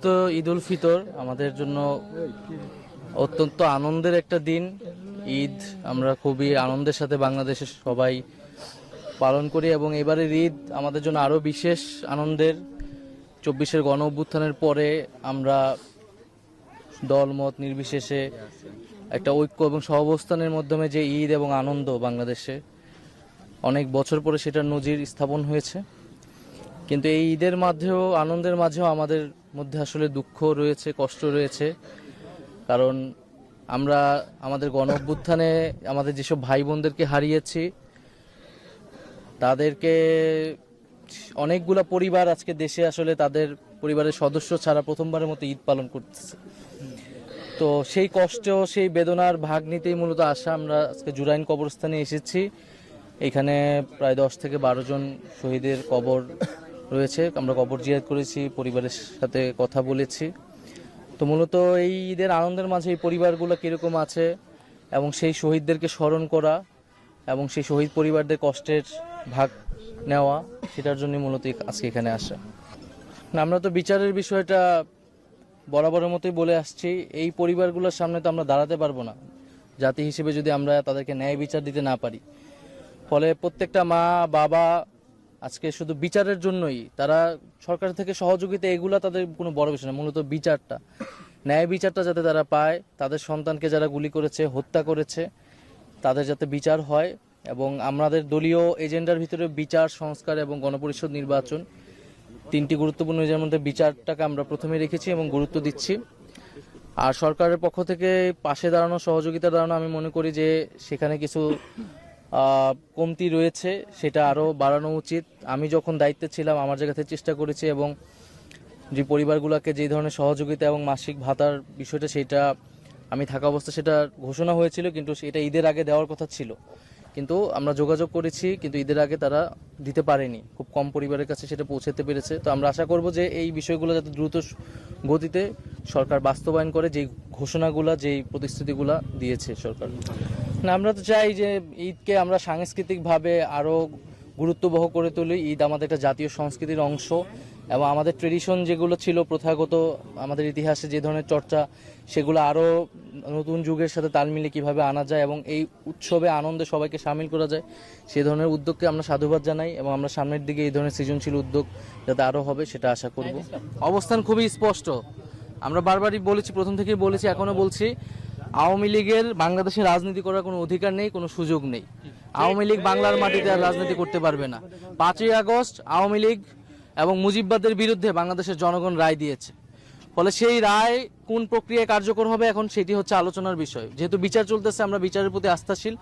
তো ঈদ উল ফিতর আমাদের জন্য অত্যন্ত আনন্দের একটা দিন। ঈদ আমরা খুবই আনন্দের সাথে বাংলাদেশের সবাই পালন করি এবং এবারের ঈদ আমাদের জন্য আরও বিশেষ আনন্দের। 24-এর গণ অভ্যুত্থানের পরে আমরা দলমত নির্বিশেষে একটা ঐক্য এবং সহাবস্থানের মাধ্যমে যে ঈদ এবং আনন্দ বাংলাদেশে অনেক বছর পরে সেটার নজির স্থাপন হয়েছে। কিন্তু এই ঈদের মাঝেও আনন্দের মাঝেও আমাদের মধ্যে আসলে দুঃখ রয়েছে, কষ্ট রয়েছে। কারণ আমরা আমাদের গণ অভ্যুত্থানে আমাদের যেসব ভাই বোনদেরকে হারিয়েছি, তাদেরকে অনেকগুলা পরিবার আজকে দেশে আসলে তাদের পরিবারের সদস্য ছাড়া প্রথমবারের মতো ঈদ পালন করতেছে। তো সেই কষ্ট, সেই বেদনার ভাগ নিতেই মূলত আসা। আমরা আজকে জুরাইন কবরস্থানে এসেছি। এখানে প্রায় 10 থেকে 12 জন শহীদের কবর রয়েছে। আমরা কবর জিয়ারত করেছি, পরিবারের সাথে কথা বলেছি। তো মূলত এই ঈদের আনন্দের মাঝে এই পরিবারগুলো কীরকম আছে এবং সেই শহীদদেরকে স্মরণ করা এবং সেই শহীদ পরিবারদের কষ্টের ভাগ নেওয়া, সেটার জন্য মূলত আজকে এখানে আসা। আমরা তো বিচারের বিষয়টা বরাবরের মতোই বলে আসছি। এই পরিবারগুলোর সামনে তো আমরা দাঁড়াতে পারবো না জাতি হিসেবে যদি আমরা তাদেরকে ন্যায় বিচার দিতে না পারি। ফলে প্রত্যেকটা মা বাবা আজকে শুধু বিচারের জন্যই, তারা সরকার থেকে সহযোগিতা এগুলা তাদের কোনো বড় বিষয় না, মূলত বিচারটা, ন্যায় বিচারটা যাতে তারা পায়, তাদের সন্তানকে যারা গুলি করেছে, হত্যা করেছে, তাদের যাতে বিচার হয়। এবং আমাদের দলীয় এজেন্ডার ভিতরে বিচার, সংস্কার এবং গণপরিষদ নির্বাচন, 3টি গুরুত্বপূর্ণ এর মধ্যে বিচারটাকে আমরা প্রথমে রেখেছি এবং গুরুত্ব দিচ্ছি। আর সরকারের পক্ষ থেকে পাশে দাঁড়ানো, সহযোগিতা দাঁড়ানো, আমি মনে করি যে সেখানে কিছু কমতি রয়েছে, সেটা আরও বাড়ানো উচিত। আমি যখন দায়িত্বে ছিলাম আমার জায়গা থেকে চেষ্টা করেছি এবং যে পরিবারগুলোকে যে ধরনের সহযোগিতা এবং মাসিক ভাতার বিষয়টা, সেটা আমি থাকা অবস্থা সেটা ঘোষণা হয়েছিল, কিন্তু সেটা ঈদের আগে দেওয়ার কথা ছিল। কিন্তু আমরা যোগাযোগ করেছি, কিন্তু ঈদের আগে তারা দিতে পারেনি, খুব কম পরিবারের কাছে সেটা পৌঁছাতে পেরেছে। তো আমরা আশা করব যে এই বিষয়গুলো যাতে দ্রুত গতিতে সরকার বাস্তবায়ন করে, যেই ঘোষণাগুলো, যেই প্রতিশ্রুতিগুলো দিয়েছে সরকার। না, আমরা তো চাই যে ঈদকে আমরা সাংস্কৃতিকভাবে আরও গুরুত্ববহ করে তুলি। ঈদ আমাদের একটা জাতীয় সংস্কৃতির অংশ এবং আমাদের ট্রেডিশন যেগুলো ছিল প্রথাগত, আমাদের ইতিহাসে যে ধরনের চর্চা, সেগুলো আরও নতুন যুগের সাথে তাল মিলিয়ে কীভাবে আনা যায় এবং এই উৎসবে আনন্দে সবাইকে সামিল করা যায়, সেই ধরনের উদ্যোগকে আমরা সাধুবাদ জানাই এবং আমরা সামনের দিকে এই ধরনের সৃজনশীল উদ্যোগ যাতে আরও হবে সেটা আশা করব। অবস্থান খুবই স্পষ্ট। আমরা বারবারই বলেছি, প্রথম থেকেই বলেছি, এখনও বলছি, আওয়ামী লীগের বাংলাদেশে রাজনীতি করার কোনো অধিকার নেই, কোনো সুযোগ নেই। আওয়ামী লীগ বাংলার মাটিতে আর রাজনীতি করতে পারবে না। 5ই আগস্ট আওয়ামী লীগ এবং মুজিববাদের বিরুদ্ধে বাংলাদেশের জনগণ রায় দিয়েছে। ফলে সেই রায় কোন প্রক্রিয়ায় কার্যকর হবে এখন সেটি হচ্ছে আলোচনার বিষয়। যেহেতু বিচার চলতেছে, আমরা বিচারের প্রতি আস্থাশীল।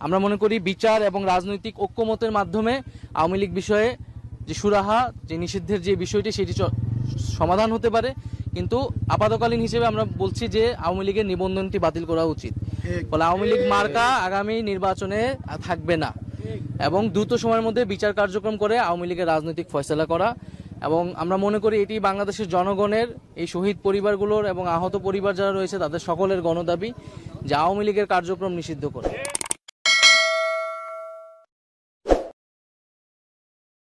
আমরা মনে করি বিচার এবং রাজনৈতিক ঐক্যমতের মাধ্যমে আওয়ামী লীগ বিষয়ে যে সুরাহা, যে নিষিদ্ধের যে বিষয়টি, সেটি সমাধান হতে পারে। কিন্তু আপাতকালীন হিসেবে আমরা বলছি যে আওয়ামী লীগের নিবন্ধনটি বাতিল করা উচিত। ফলে আওয়ামী লীগ মার্কা আগামী নির্বাচনে থাকবে না এবং দ্রুত সময়ের মধ্যে বিচার কার্যক্রম করে আওয়ামী লীগের রাজনৈতিক ফয়সালা করা। এবং আমরা মনে করি এটি বাংলাদেশের জনগণের, এই শহীদ পরিবারগুলোর এবং আহত পরিবার যারা রয়েছে তাদের সকলের গণদাবি যে আওয়ামী লীগের কার্যক্রম নিষিদ্ধ করে।